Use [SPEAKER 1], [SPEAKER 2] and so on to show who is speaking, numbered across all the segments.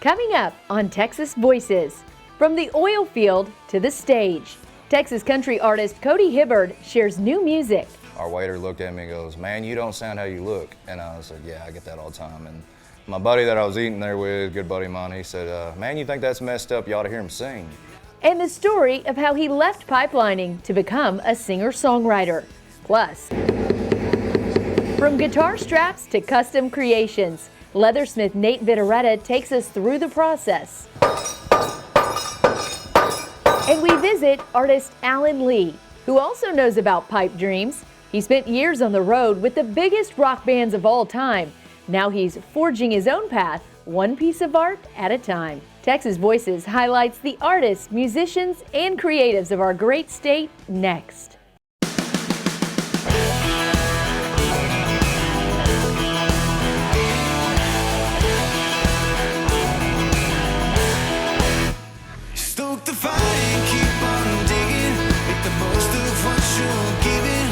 [SPEAKER 1] Coming up on Texas Voices, from the oil field to the stage, Texas country artist Cody Hibbard shares new music.
[SPEAKER 2] Our waiter looked at me and goes, "Man, you don't sound how you look." And I was like, "Yeah, I get that all the time." And my buddy that I was eating there with, good buddy of mine, he said, "Man, you think that's messed up? You ought to hear him sing."
[SPEAKER 1] And the story of how he left pipelining to become a singer-songwriter. Plus, from guitar straps to custom creations, Leathersmith Nate Vidaurreta takes us through the process. And we visit artist Alan Lee, who also knows about pipe dreams. He spent years on the road with the biggest rock bands of all time. Now he's forging his own path, one piece of art at a time. Texas Voices highlights the artists, musicians, and creatives of our great state next.
[SPEAKER 3] Stoke the fire and keep on digging. Make the most of what you're giving.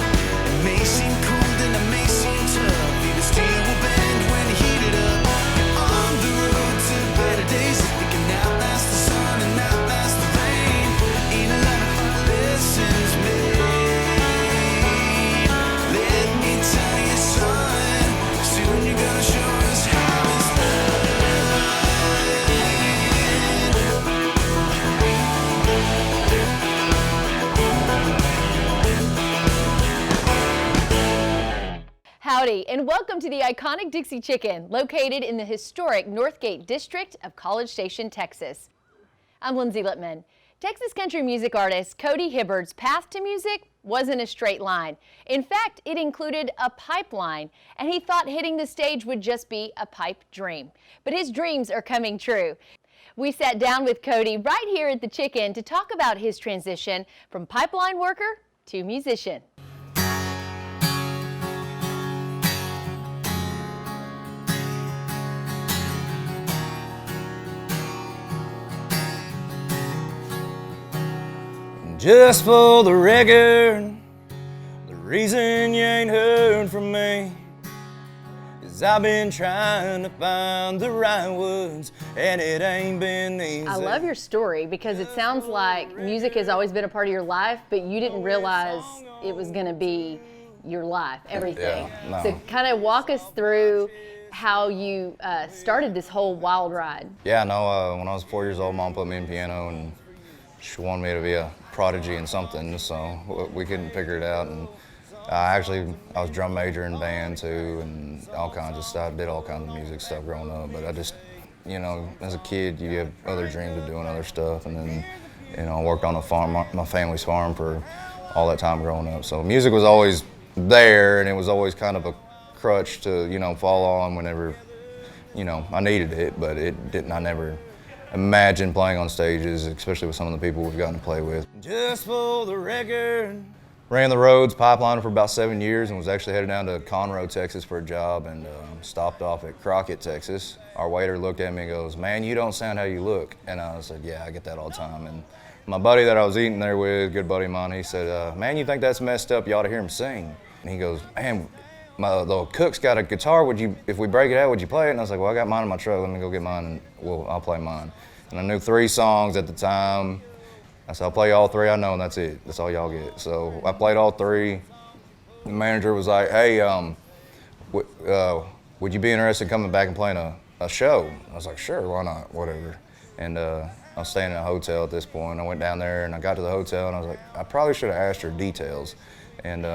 [SPEAKER 3] It may seem cold and it may seem tough. Even steel will bend when you heat it up. You're on the road to better days. We can outlast the sun and outlast the rain. Ain't a lot of hard lessons made. Let me tell you, son, soon you're gonna show us how it's done.
[SPEAKER 1] Howdy, and welcome to the iconic Dixie Chicken, located in the historic Northgate District of College Station, Texas. I'm Lindsay Littman. Texas country music artist Cody Hibbard's path to music wasn't a straight line. In fact, it included a pipeline, and he thought hitting the stage would just be a pipe dream. But his dreams are coming true. We sat down with Cody right here at the Chicken to talk about his transition from pipeline worker to musician.
[SPEAKER 2] Just for the record, the reason you ain't heard from me is I've been trying to find the right words, and it ain't been easy.
[SPEAKER 1] I love your story because it sounds like music has always been a part of your life, but you didn't realize it was going to be your life, everything.
[SPEAKER 2] Yeah, no.
[SPEAKER 1] So kind of walk us through how you started this whole wild ride.
[SPEAKER 2] Yeah, no, when I was 4 years old, Mom put me in piano, and she wanted me to be a prodigy in something, so we couldn't figure it out. And I was drum major in band too, and all kinds of stuff. Did all kinds of music stuff growing up, but I just, as a kid, you have other dreams of doing other stuff. And then, I worked on a farm, my family's farm, for all that time growing up. So music was always there, and it was always kind of a crutch to, fall on whenever, I needed it, but it didn't. I never imagine playing on stages, especially with some of the people we've gotten to play with. Just for the record. Ran the roads, pipelining for about 7 years, and was actually headed down to Conroe, Texas for a job, and stopped off at Crockett, Texas. Our waiter looked at me and goes, "Man, you don't sound how you look." And I said, "Yeah, I get that all the time." And my buddy that I was eating there with, good buddy of mine, he said, "Man, you think that's messed up? You ought to hear him sing." And he goes, "Man, the cook's got a guitar. If we break it out, would you play it?" And I was like, "Well, I got mine in my truck. Let me go get mine, and I'll play mine." And I knew 3 songs at the time. I said, "I'll play all 3 I know, and that's it. That's all y'all get." So I played all 3. The manager was like, "Hey, would you be interested in coming back and playing a show?" I was like, "Sure, why not? Whatever." And I was staying in a hotel at this point. I went down there, and I got to the hotel, and I was like, I probably should have asked her details. And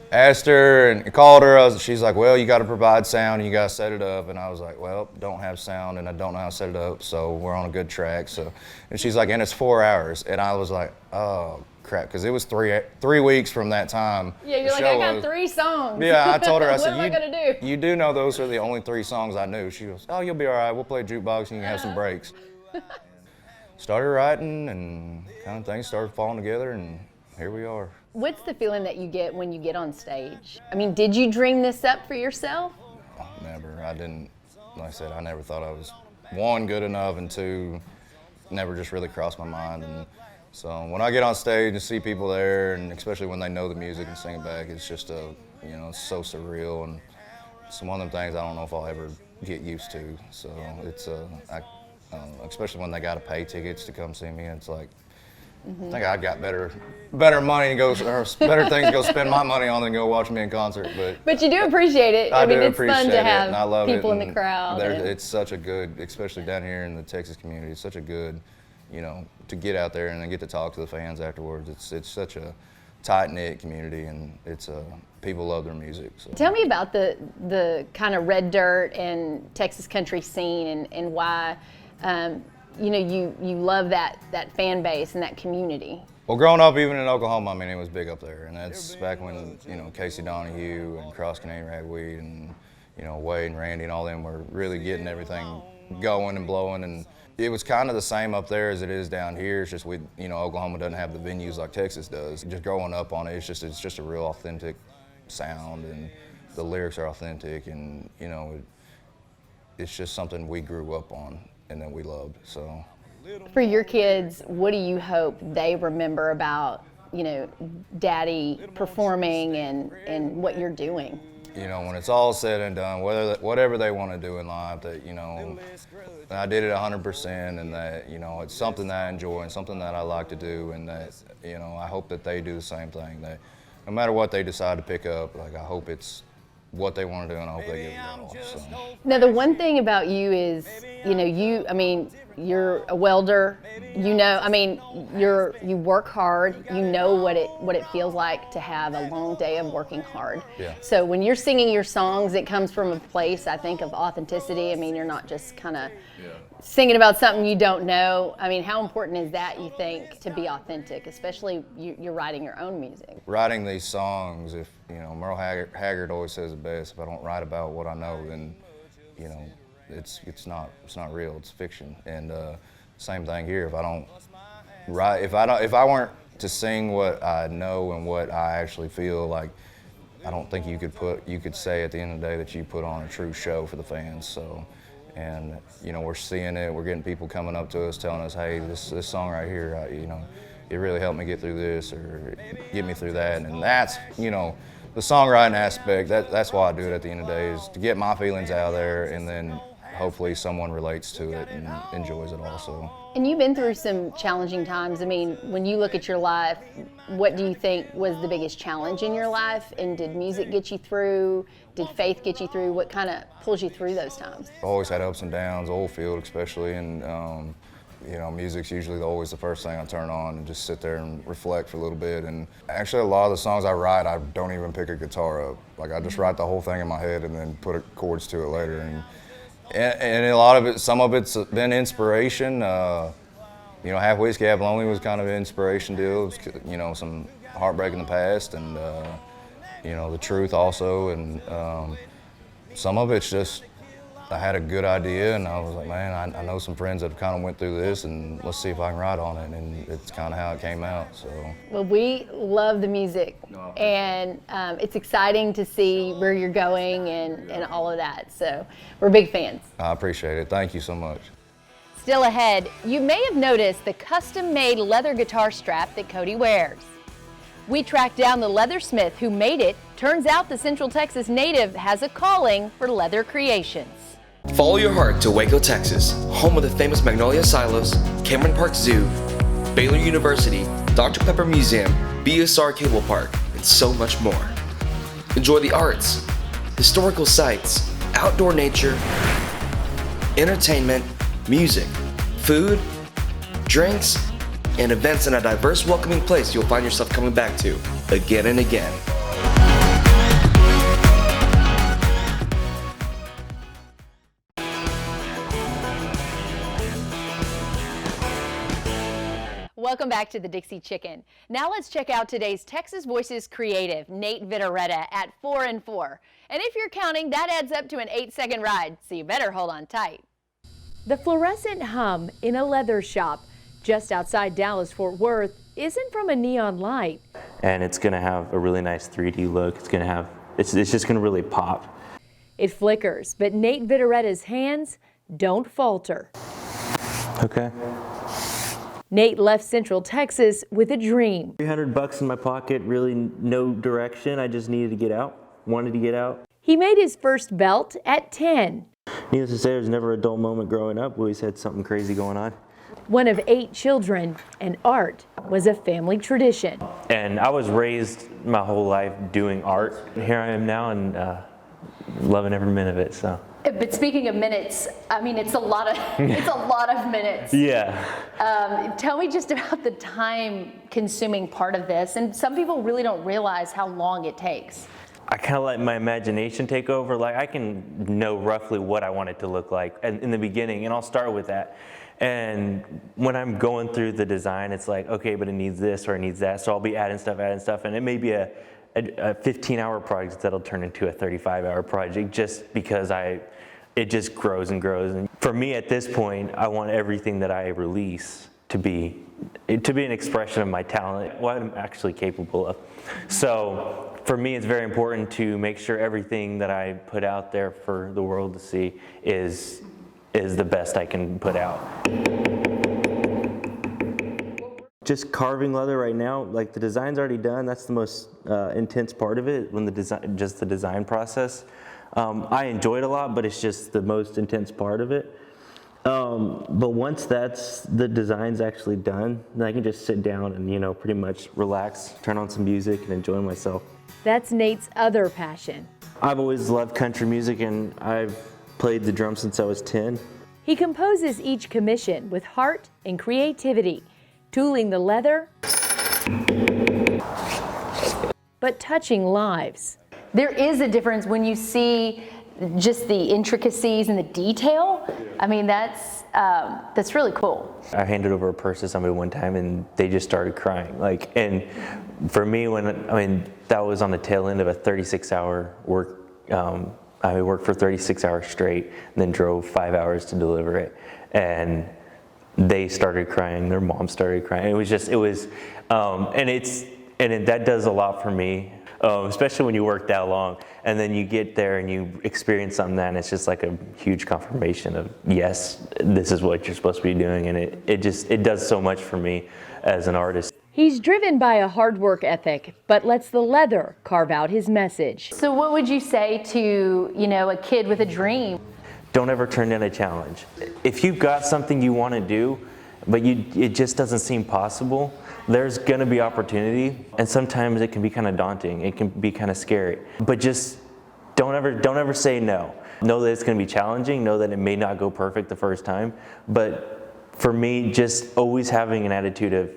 [SPEAKER 2] asked her and called her. She's like, "Well, you got to provide sound and you got to set it up." And I was like, "Well, don't have sound and I don't know how to set it up, so we're on a good track." So, and she's like, "And it's 4 hours." And I was like, "Oh crap," because it was 3 weeks from that time.
[SPEAKER 1] Yeah, you're like, "I got 3 songs."
[SPEAKER 2] Yeah, I told her, I said,
[SPEAKER 1] "What am I gonna do?"
[SPEAKER 2] "You do know those are the only 3 songs I knew." She goes, "Oh, you'll be all right. We'll play jukebox and you can have some breaks." Started writing, and kind of things started falling together, and here we are.
[SPEAKER 1] What's the feeling that you get when you get on stage? I mean, did you dream this up for yourself?
[SPEAKER 2] Never. I didn't. Like I said, I never thought I was, 1, good enough, and 2, never just really crossed my mind. And so when I get on stage and see people there, and especially when they know the music and sing it back, it's just it's so surreal, and it's one of them things I don't know if I'll ever get used to. So it's especially when they got to pay tickets to come see me. It's like, I think I got better money to go, or better things to go spend my money on than go watch me in concert. But
[SPEAKER 1] you do appreciate it. I mean, it's fun to have
[SPEAKER 2] and I love
[SPEAKER 1] people
[SPEAKER 2] it,
[SPEAKER 1] in the crowd.
[SPEAKER 2] It's such a good, especially down here in the Texas community, it's such a good, to get out there and then get to talk to the fans afterwards. It's such a tight-knit community, and people love their music. So.
[SPEAKER 1] Tell me about the kind of red dirt and Texas country scene, and why you love that fan base and that community.
[SPEAKER 2] Well, growing up even in Oklahoma, I mean, it was big up there, and that's back when Casey Donahue and Cross Canadian Ragweed and Wade and Randy and all them were really getting everything going and blowing, and it was kind of the same up there as it is down here. It's just Oklahoma doesn't have the venues like Texas does. Just growing up on it, it's just a real authentic sound, and the lyrics are authentic, and it's just something we grew up on and that we loved. So,
[SPEAKER 1] for your kids, what do you hope they remember about Daddy performing and what you're doing?
[SPEAKER 2] When it's all said and done, whatever they want to do in life, that I did it 100%, and that it's something that I enjoy and something that I like to do, and that I hope that they do the same thing. That no matter what they decide to pick up, like, I hope it's what they want to do, and I hope they give it all. So.
[SPEAKER 1] Now, the one thing about you is, you're a welder. You work hard. You know what it feels like to have a long day of working hard.
[SPEAKER 2] Yeah.
[SPEAKER 1] So when you're singing your songs, it comes from a place, I think, of authenticity. I mean, you're not just kind of singing about something you don't know. I mean, how important is that, you think, to be authentic, especially you're writing your own music?
[SPEAKER 2] Writing these songs, if Merle Haggard always says it best, if I don't write about what I know, then it's not real, it's fiction. And same thing here. If I don't write, if I weren't to sing what I know and what I actually feel, like, I don't think you could say at the end of the day that you put on a true show for the fans. So, and we're seeing it. We're getting people coming up to us telling us, hey, this song right here, it really helped me get through this or get me through that. And that's the songwriting aspect. That's why I do it at the end of the day, is to get my feelings out there, and then hopefully someone relates to it and enjoys it also.
[SPEAKER 1] And you've been through some challenging times. I mean, when you look at your life, what do you think was the biggest challenge in your life? And did music get you through? Did faith get you through? What kind of pulls you through those times?
[SPEAKER 2] I always had ups and downs, oil field especially, and music's usually always the first thing I turn on and just sit there and reflect for a little bit. And actually, a lot of the songs I write, I don't even pick a guitar up. Like, I just write the whole thing in my head and then put chords to it later. And a lot of it, some of it's been inspiration. Half Whiskey, Half Lonely was kind of an inspiration deal. It was, some heartbreak in the past, and the truth also. And some of it's just, I had a good idea, and I was like, man, I know some friends that have kind of went through this, and let's see if I can write on it. And it's kind of how it came out. So.
[SPEAKER 1] Well, we love the music, and it's exciting to see where you're going and all of that. So we're big fans.
[SPEAKER 2] I appreciate it. Thank you so much.
[SPEAKER 1] Still ahead, you may have noticed the custom-made leather guitar strap that Cody wears. We tracked down the leathersmith who made it. Turns out the Central Texas native has a calling for leather creations.
[SPEAKER 4] Follow your heart to Waco, Texas, home of the famous Magnolia Silos, Cameron Park Zoo, Baylor University, Dr. Pepper Museum, BSR Cable Park, and so much more. Enjoy the arts, historical sites, outdoor nature, entertainment, music, food, drinks, and events in a diverse, welcoming place you'll find yourself coming back to again and again.
[SPEAKER 1] Welcome back to the Dixie Chicken. Now let's check out today's Texas Voices creative, Nate Vidaurreta, at 4 and 4. And if you're counting, that adds up to an 8-second ride, so you better hold on tight. The fluorescent hum in a leather shop just outside Dallas-Fort Worth isn't from a neon light.
[SPEAKER 5] And it's going to have a really nice 3D look. It's just going to really pop.
[SPEAKER 1] It flickers, but Nate Vidaurreta's hands don't falter.
[SPEAKER 5] Okay.
[SPEAKER 1] Nate left Central Texas with a dream.
[SPEAKER 5] $300 in my pocket, really no direction. I just needed to get out, wanted to get out.
[SPEAKER 1] He made his first belt at 10.
[SPEAKER 5] needless to say, there's never a dull moment growing up. We always had something crazy going on.
[SPEAKER 1] One of 8 children, and art was a family tradition.
[SPEAKER 5] And I was raised my whole life doing art. Here I am now, and loving every minute of it. So.
[SPEAKER 1] But speaking of minutes, I mean, it's a lot of it's a lot of minutes.
[SPEAKER 5] Yeah.
[SPEAKER 1] Tell me just about the time-consuming part of this. And some people really don't realize how long it takes.
[SPEAKER 5] I kind of let my imagination take over. Like, I can know roughly what I want it to look like in the beginning, and I'll start with that. And when I'm going through the design, it's like, okay, but it needs this or it needs that. So I'll be adding stuff, and it may be a 15-hour project that'll turn into a 35-hour project just because it just grows and grows. And for me at this point, I want everything that I release to be an expression of my talent, what I'm actually capable of. So for me, it's very important to make sure everything that I put out there for the world to see is the best I can put out. Just carving leather right now, like the design's already done. That's the most intense part of it, when the design process. I enjoy it a lot, but it's just the most intense part of it. But once the design's actually done, then I can just sit down and pretty much relax, turn on some music, and enjoy myself.
[SPEAKER 1] That's Nate's other passion.
[SPEAKER 5] I've always loved country music, and I've played the drums since I was 10.
[SPEAKER 1] He composes each commission with heart and creativity, tooling the leather, but touching lives. There is a difference when you see just the intricacies and the detail. I mean, that's really cool.
[SPEAKER 5] I handed over a purse to somebody one time, and they just started crying. And for me, that was on the tail end of a 36-hour work. I worked for 36 hours straight, and then drove 5 hours to deliver it. And they started crying, their mom started crying. That does a lot for me, especially when you work that long. And then you get there and you experience something and it's just like a huge confirmation of, yes, this is what you're supposed to be doing. And it does so much for me as an artist.
[SPEAKER 1] He's driven by a hard work ethic, but lets the leather carve out his message. So what would you say to, a kid with a dream?
[SPEAKER 5] Don't ever turn down a challenge. If you've got something you want to do, but it just doesn't seem possible, there's going to be opportunity, and sometimes it can be kind of daunting. It can be kind of scary. But just don't ever say no. Know that it's going to be challenging. Know that it may not go perfect the first time. But for me, just always having an attitude of,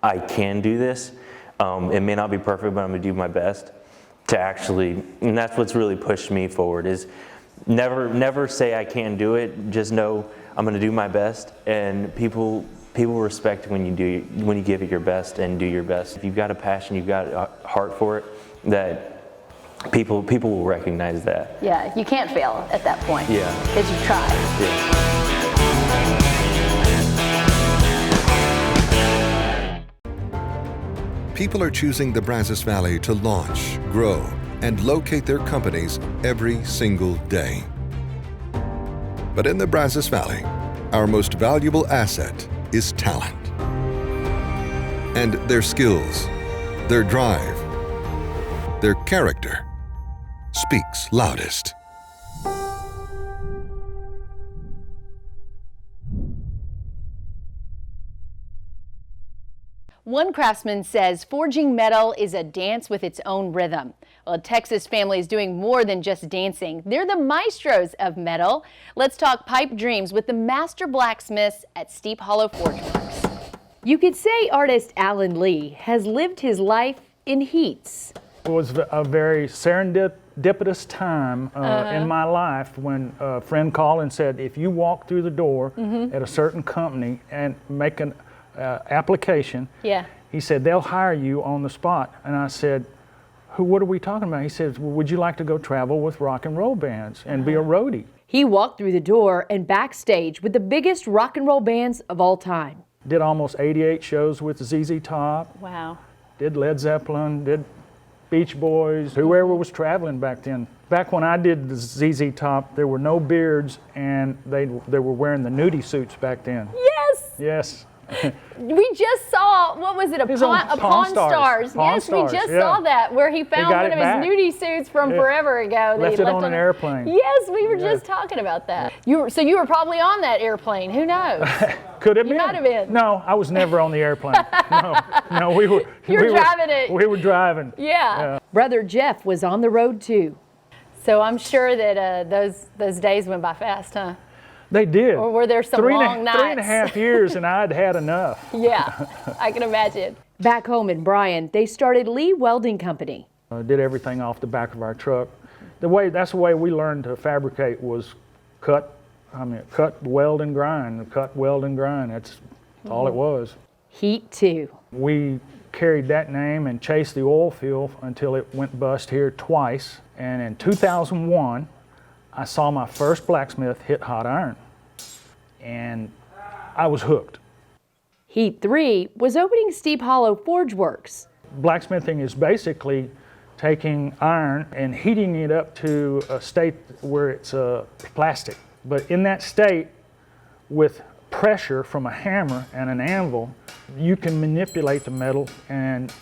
[SPEAKER 5] I can do this. It may not be perfect, but I'm going to do my best to actually, and that's what's really pushed me forward, is never say I can't do it. Just know I'm going to do my best, and people respect when you give it your best and do your best. If you've got a passion, you've got a heart for it, that people will recognize that.
[SPEAKER 1] Yeah, you can't fail at that point.
[SPEAKER 5] Yeah,
[SPEAKER 1] because you've tried.
[SPEAKER 5] Yeah.
[SPEAKER 6] People are choosing the Brazos Valley to launch, grow, and locate their companies every single day. But in the Brazos Valley, our most valuable asset is talent. And their skills, their drive, their character speaks loudest.
[SPEAKER 1] One craftsman says forging metal is a dance with its own rhythm. Well, a Texas family is doing more than just dancing. They're the maestros of metal. Let's talk pipe dreams with the master blacksmiths at Steephollow Forgeworks. You could say artist Alan Lee has lived his life in heats.
[SPEAKER 7] It was a very serendipitous time in my life when a friend called and said, if you walk through the door at a certain company and make an application, he said, they'll hire you on the spot. And I said, what are we talking about? He said, well, would you like to go travel with rock and roll bands and be a roadie?
[SPEAKER 1] He walked through the door and backstage with the biggest rock and roll bands of all time.
[SPEAKER 7] Did almost 88 shows with ZZ Top.
[SPEAKER 1] Wow.
[SPEAKER 7] Did Led Zeppelin, did Beach Boys, whoever was traveling back then. Back when I did the ZZ Top, there were no beards and they were wearing the nudie suits back then.
[SPEAKER 1] Yes!
[SPEAKER 7] Yes.
[SPEAKER 1] We just saw, what was it, a
[SPEAKER 7] He's on
[SPEAKER 1] Pawn
[SPEAKER 7] Pawn
[SPEAKER 1] Stars.
[SPEAKER 7] Stars. Pawn
[SPEAKER 1] Yes,
[SPEAKER 7] Stars,
[SPEAKER 1] we just
[SPEAKER 7] yeah.
[SPEAKER 1] saw that, where he found
[SPEAKER 7] got
[SPEAKER 1] one
[SPEAKER 7] it
[SPEAKER 1] of
[SPEAKER 7] back.
[SPEAKER 1] his nudie suits from
[SPEAKER 7] Yeah.
[SPEAKER 1] forever ago. that
[SPEAKER 7] Left
[SPEAKER 1] he
[SPEAKER 7] it on an
[SPEAKER 1] a-
[SPEAKER 7] airplane.
[SPEAKER 1] Yes, we were
[SPEAKER 7] Yeah.
[SPEAKER 1] just talking about that. So you were probably on that airplane. Who knows?
[SPEAKER 7] Could have been.
[SPEAKER 1] might have been.
[SPEAKER 7] No, I was never on the airplane. No, we were.
[SPEAKER 1] You were driving it.
[SPEAKER 7] We were driving.
[SPEAKER 1] Yeah. Brother Jeff was on the road too. So I'm sure that those days went by fast, huh?
[SPEAKER 7] They did.
[SPEAKER 1] Or were there some long nights?
[SPEAKER 7] 3.5 years, and I'd had enough.
[SPEAKER 1] Yeah, I can imagine. Back home in Bryan, they started Lee Welding Company.
[SPEAKER 7] Did everything off the back of our truck. That's the way we learned to fabricate was cut, weld, and grind. Cut, weld, and grind. That's all it was.
[SPEAKER 1] Heat 2.
[SPEAKER 7] We carried that name and chased the oil field until it went bust here twice. And in 2001, I saw my first blacksmith hit hot iron. And I was hooked.
[SPEAKER 1] Heat 3 was opening Steephollow Forgeworks.
[SPEAKER 7] Blacksmithing is basically taking iron and heating it up to a state where it's plastic. But in that state, with pressure from a hammer and an anvil, you can manipulate the metal and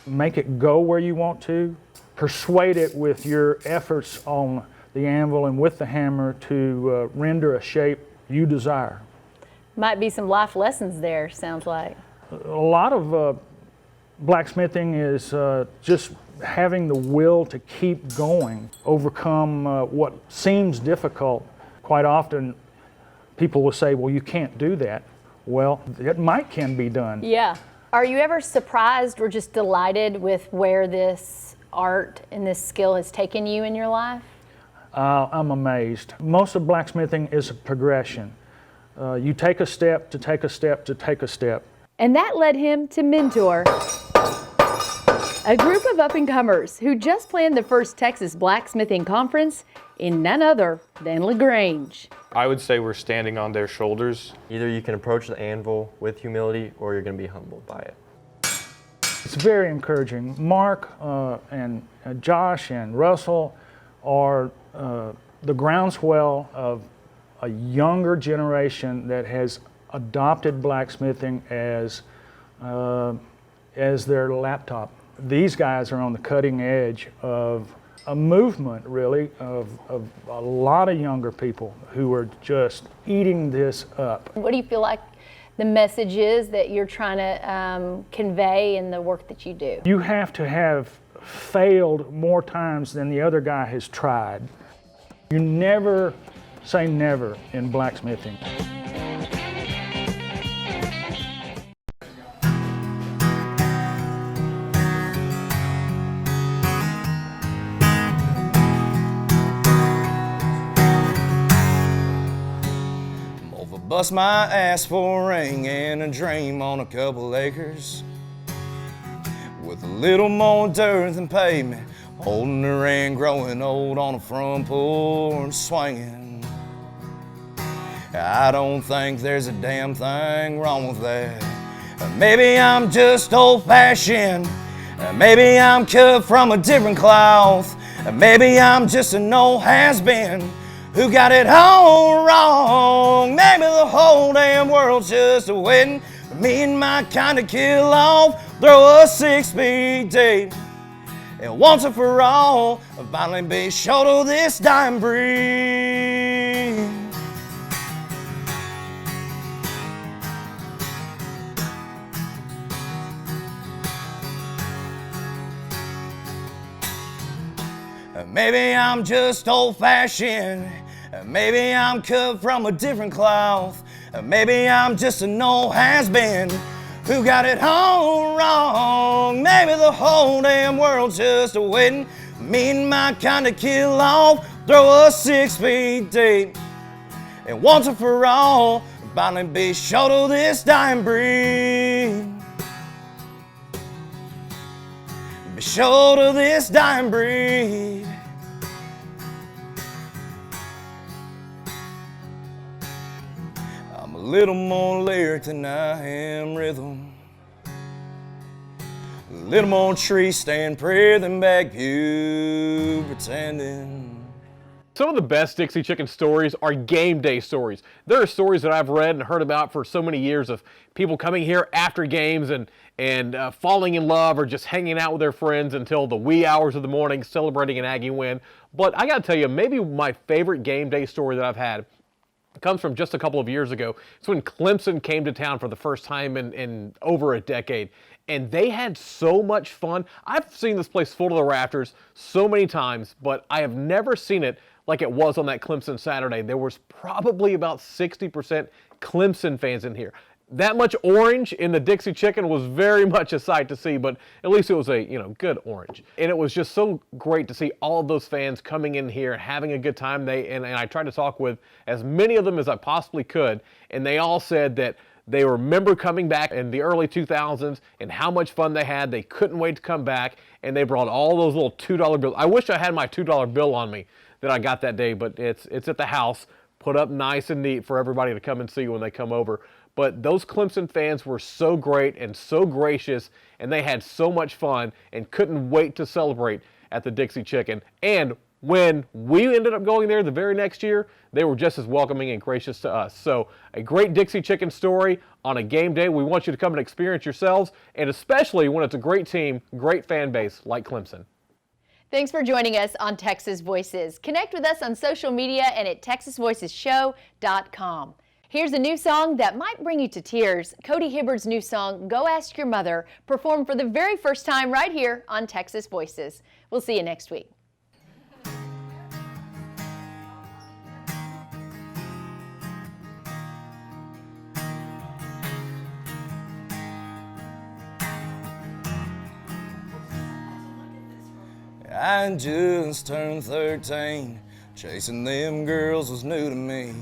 [SPEAKER 7] make it go where you want to, persuade it with your efforts on the anvil and with the hammer to render a shape you desire.
[SPEAKER 1] Might be some life lessons there, sounds like.
[SPEAKER 7] A lot of blacksmithing is just having the will to keep going, overcome what seems difficult. Quite often, people will say, well, you can't do that. Well, it can be done.
[SPEAKER 1] Yeah. Are you ever surprised or just delighted with where this art and this skill has taken you in your life?
[SPEAKER 7] I'm amazed. Most of blacksmithing is a progression. You take a step to take a step to take a step.
[SPEAKER 1] And that led him to mentor a group of up-and-comers who just planned the first Texas Blacksmithing Conference in none other than LaGrange.
[SPEAKER 8] I would say we're standing on their shoulders.
[SPEAKER 9] Either you can approach the anvil with humility or you're going to be humbled by it.
[SPEAKER 7] It's very encouraging. Mark and Josh and Russell are the groundswell of a younger generation that has adopted blacksmithing as their laptop. These guys are on the cutting edge of a movement, really, of a lot of younger people who are just eating this up.
[SPEAKER 1] What do you feel like the message is that you're trying to convey in the work that you do?
[SPEAKER 7] You have to have failed more times than the other guy has tried. You never say never in blacksmithing.
[SPEAKER 2] Bust my ass for a ring and a dream on a couple acres, with a little more dirt than pavement, holding the ring, growing old on the front porch, swinging. I don't think there's a damn thing wrong with that. Maybe I'm just old-fashioned, maybe I'm cut from a different cloth, maybe I'm just an old has-been who got it all wrong. Maybe the whole damn world's just a waiting for me and my kind to kill off, throw a 6-speed deep, and once and for all, I'll finally be short of this dying breed. Maybe I'm just old-fashioned, maybe I'm cut from a different cloth, maybe I'm just an old has-been who got it all wrong. Maybe the whole damn world's just waiting for me and my kind to kill off, throw a 6-speed deep, and once and for all, finally be short of this dying breed. Be short of this dying breed. I'm a little more lyric than I am rhythm, a little more tree stand prayer than back view pretending.
[SPEAKER 10] Some of the best Dixie Chicken stories are game day stories. There are stories that I've read and heard about for so many years of people coming here after games and falling in love or just hanging out with their friends until the wee hours of the morning celebrating an Aggie win. But I got to tell you, maybe my favorite game day story that I've had comes from just a couple of years ago. It's when Clemson came to town for the first time in over a decade. And they had so much fun. I've seen this place full to the rafters so many times, but I have never seen it like it was on that Clemson Saturday. There was probably about 60% Clemson fans in here. That much orange in the Dixie Chicken was very much a sight to see, but at least it was a good orange. And it was just so great to see all of those fans coming in here, having a good time. And I tried to talk with as many of them as I possibly could, and they all said that they remember coming back in the early 2000s and how much fun they had. They couldn't wait to come back, and they brought all those little $2 bills. I wish I had my $2 bill on me that I got that day, but it's at the house, put up nice and neat for everybody to come and see when they come over. But those Clemson fans were so great and so gracious, and they had so much fun and couldn't wait to celebrate at the Dixie Chicken. And when we ended up going there the very next year, they were just as welcoming and gracious to us. So a great Dixie Chicken story on a game day. We want you to come and experience yourselves, and especially when it's a great team, great fan base like Clemson.
[SPEAKER 1] Thanks for joining us on Texas Voices. Connect with us on social media and at TexasVoicesShow.com. Here's a new song that might bring you to tears. Cody Hibbard's new song, Go Ask Your Mother, performed for the very first time right here on Texas Voices. We'll see you next week.
[SPEAKER 2] I just turned 13, chasing them girls was new to me.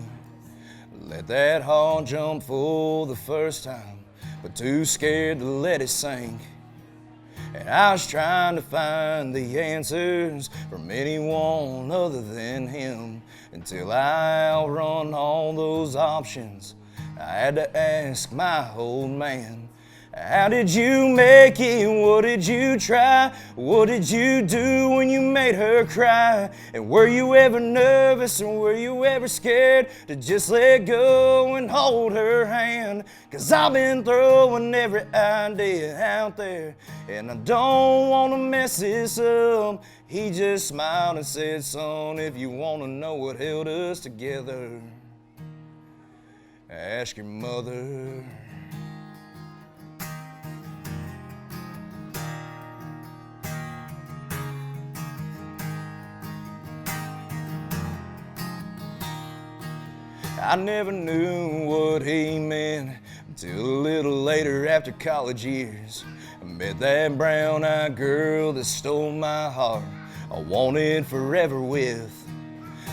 [SPEAKER 2] Let that heart jump for the first time, but too scared to let it sink. And I was trying to find the answers from anyone other than him, until I outrun all those options. I had to ask my old man, how did you make it? What did you try? What did you do when you made her cry? And were you ever nervous, or were you ever scared to just let go and hold her hand? 'Cause I've been throwing every idea out there, and I don't want to mess this up. He just smiled and said, son, if you want to know what held us together, ask your mother. I never knew what he meant until a little later after college years. I met that brown-eyed girl that stole my heart, I wanted forever with.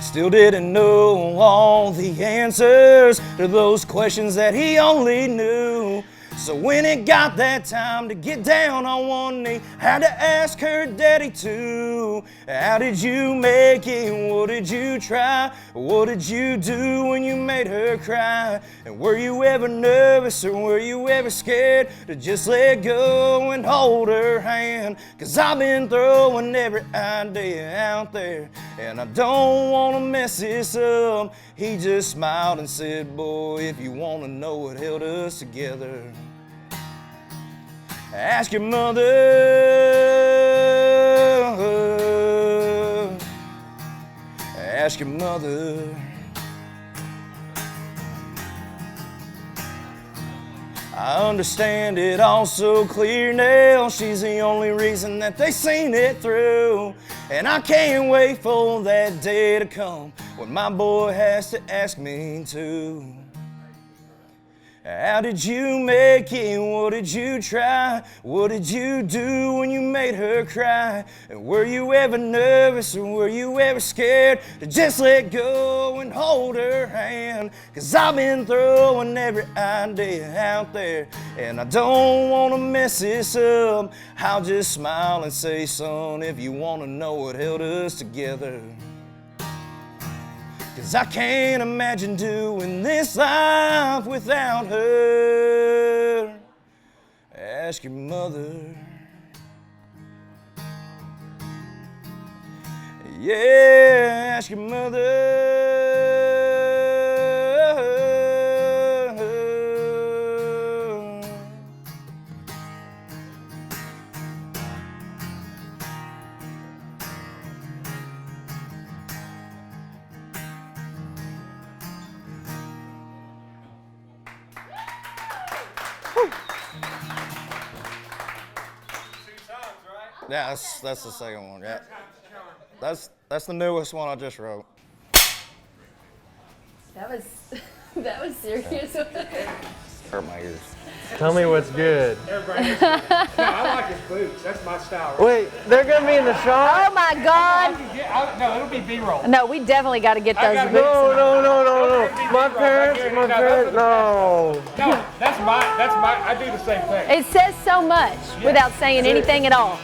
[SPEAKER 2] Still didn't know all the answers to those questions that he only knew. So when it got that time to get down on one knee, had to ask her daddy too. How did you make it? What did you try? What did you do when you made her cry? And were you ever nervous, or were you ever scared to just let go and hold her hand? 'Cause I've been throwing every idea out there, and I don't want to mess this up. He just smiled and said, boy, if you want to know what held us together, ask your mother. Ask your mother. I understand it all so clear now. She's the only reason that they seen it through. And I can't wait for that day to come when my boy has to ask me too. How did you make it? What did you try? What did you do when you made her cry? And were you ever nervous, or were you ever scared to just let go and hold her hand? 'Cause I've been throwing every idea out there, and I don't want to mess this up. I'll just smile and say, son, if you want to know what held us together, 'cause I can't imagine doing this life without her. Ask your mother. Yeah, ask your mother. Yeah, that's the second one. Yeah, that's the newest one I just wrote.
[SPEAKER 1] That was serious.
[SPEAKER 2] Hurt my ears.
[SPEAKER 9] Tell me what's good.
[SPEAKER 11] No, I like his boots. That's my style. Right?
[SPEAKER 9] Wait, they're gonna be in the shot?
[SPEAKER 1] Oh my God!
[SPEAKER 11] No, it'll be B-roll.
[SPEAKER 1] No, we definitely got to get those boots.
[SPEAKER 9] No. My parents, no.
[SPEAKER 11] No, that's my. I do the same thing.
[SPEAKER 1] It says so much without saying anything at all.